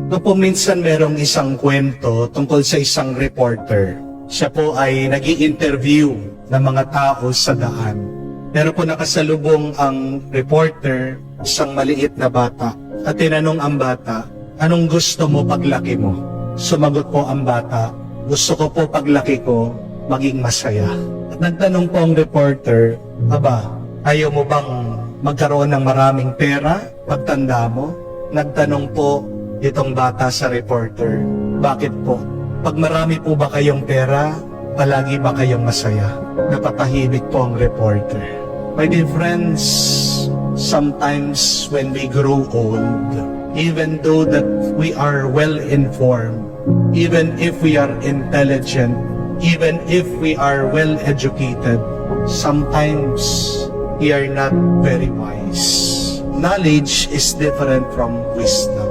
No po minsan merong isang kwento tungkol sa isang reporter. Siya po ay nag-i-interview ng mga tao sa daan. Pero po nakasalubong ang reporter, isang maliit na bata. At tinanong ang bata, anong gusto mo paglaki mo? Sumagot po ang bata, gusto ko po paglaki ko maging masaya. At nagtanong po ang reporter, aba, ayaw mo bang magkaroon ng maraming pera pagtanda mo? Nagtanong po itong bata sa reporter, bakit po? Pag marami po ba kayong pera, palagi ba kayong masaya? Napatahimik po ang reporter. My dear friends, sometimes when we grow old, even though that we are well-informed, even if we are intelligent, even if we are well-educated, sometimes we are not very wise. Knowledge is different from wisdom.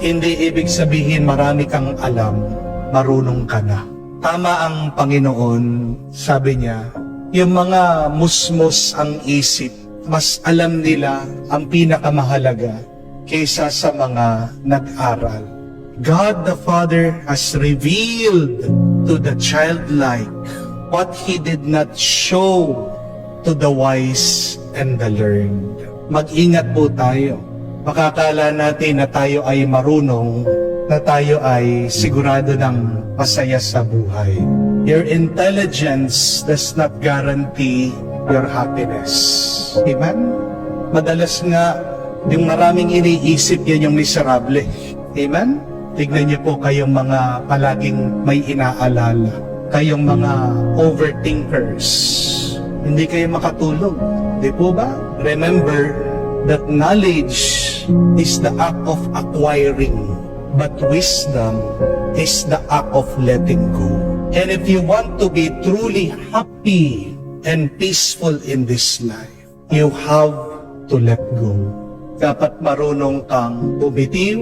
Hindi ibig sabihin marami kang alam, marunong ka na. Tama ang Panginoon, sabi niya, yung mga musmos ang isip, mas alam nila ang pinakamahalaga kaysa sa mga nag-aral. God the Father has revealed to the childlike what He did not show to the wise and the learned. Mag-ingat po tayo. Makakala natin na tayo ay marunong, na tayo ay sigurado ng masaya sa buhay. Your intelligence does not guarantee your happiness. Amen? Madalas nga, yung maraming iniisip yan yung miserable. Amen? Tignan niyo po kayong mga palaging may inaalala. Kayong mga overthinkers. Hindi kayo makatulog. Di po ba? Remember that knowledge is the act of acquiring, but wisdom is the act of letting go. And if you want to be truly happy and peaceful in this life, you have to let go. Dapat marunong kang bumitiw,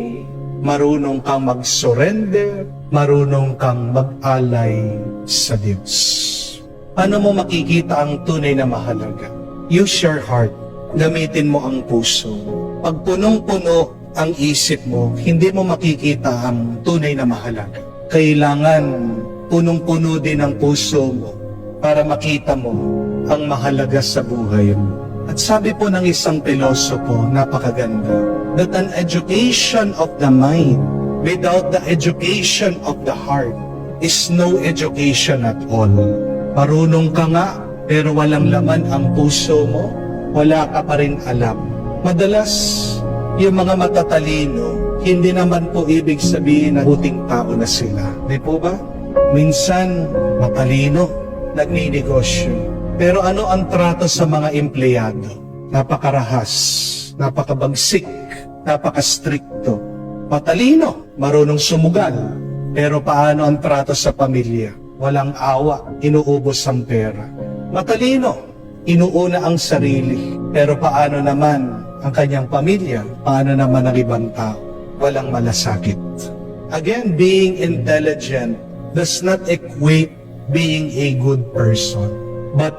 marunong kang mag-surrender, marunong kang mag-alay sa Diyos. Paano mo makikita ang tunay na mahalaga? Use your heart. Gamitin mo ang puso. Pag punong-puno ang isip mo, hindi mo makikita ang tunay na mahalaga. Kailangan punong-puno din ang puso mo para makita mo ang mahalaga sa buhay mo. At sabi po ng isang pilosopo, napakaganda, that an education of the mind without the education of the heart is no education at all. Marunong ka nga, pero walang laman ang puso mo, wala ka pa rin alam. Madalas, yung mga matatalino, hindi naman po ibig sabihin na buting tao na sila. Di po ba? Minsan, matalino, nagninegosyo. Pero ano ang trato sa mga empleyado? Napakarahas, napakabagsik, napakastrikto. Matalino, marunong sumugal. Pero paano ang trato sa pamilya? Walang awa, inuubos ang pera. Matalino, inuuna ang sarili. Pero paano naman ang kanyang pamilya? Paano naman ang ibang tao? Walang malasakit. Again, being intelligent does not equate being a good person. But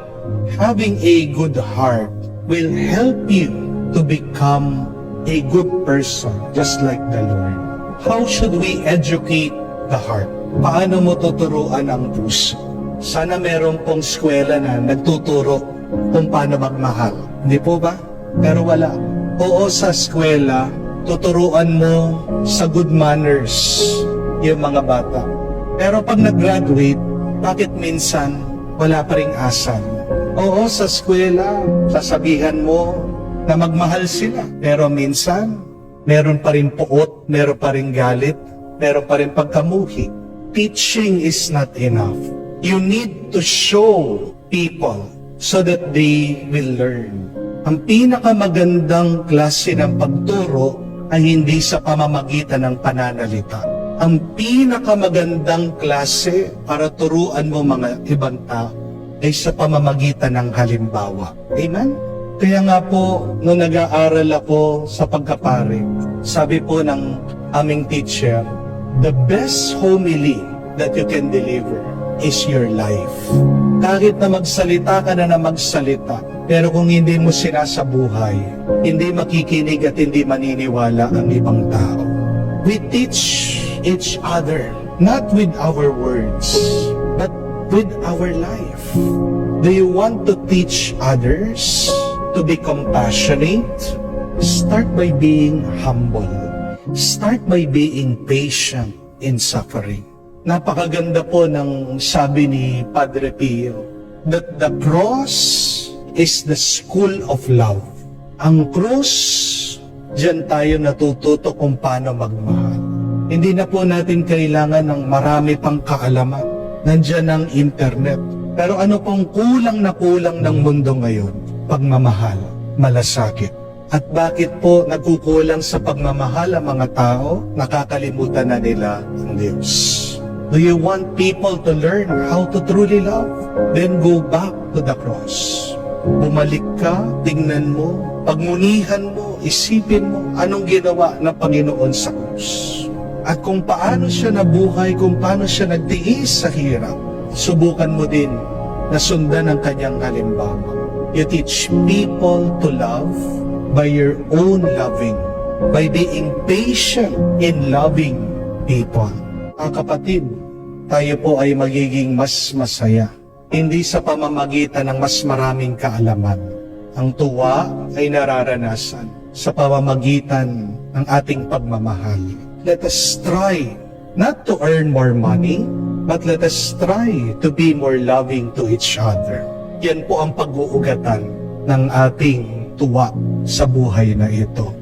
having a good heart will help you to become a good person, just like the Lord. How should we educate the heart? Paano mo tuturuan ang puso? Sana meron pong eskwela na nagtuturo kung paano magmahal. Hindi po ba? Pero wala. Oo, sa eskwela, tuturuan mo sa good manners yung mga bata. Pero pag nag-graduate, bakit minsan wala pa ring asal? Oo, sa eskwela, sasabihan mo na magmahal sila. Pero minsan, meron pa rin puot, meron pa rin galit, meron pa rin pagkamuhi. Teaching is not enough. You need to show people so that they will learn. Ang pinakamagandang klase ng pagturo ay hindi sa pamamagitan ng pananalita. Ang pinakamagandang klase para turuan mo mga ibang tao ay sa pamamagitan ng halimbawa. Amen? Kaya nga po, nung nag-aaral ako sa pagkapare, sabi po ng aming teacher, the best homily that you can deliver is your life. Kahit na magsalita ka na magsalita, pero kung hindi mo sinasabuhay, hindi makikinig at hindi maniniwala ang ibang tao. we teach each other, not with our words, but with our life. Do you want to teach others to be compassionate? Start by being humble. Start by being patient in suffering. Napakaganda po ng sabi ni Padre Pio, that the cross is the school of love. Ang krus, diyan tayo natututo kung paano magmahal. Hindi na po natin kailangan ng marami pang kaalaman. Nandiyan ang internet. Pero ano pong kulang na kulang ng mundo ngayon? Pagmamahal, malasakit. At bakit po nagkukulang sa pagmamahal ang mga tao? Nakakalimutan na nila ang Diyos. Do you want people to learn how to truly love? Then go back to the cross. Bumalik ka, tingnan mo, pagmunihan mo, isipin mo anong ginawa ng Panginoon sa krus. At kung paano siya nabuhay, kung paano siya nagtiis sa hirap, subukan mo din na sundan ang kanyang halimbawa. You teach people to love by your own loving, by being patient in loving people. Mga kapatid, tayo po ay magiging mas masaya, hindi sa pamamagitan ng mas maraming kaalaman. Ang tuwa ay nararanasan sa pamamagitan ng ating pagmamahal. Let us try not to earn more money, but let us try to be more loving to each other. Yan po ang pag-uugatan ng ating tuwa sa buhay na ito.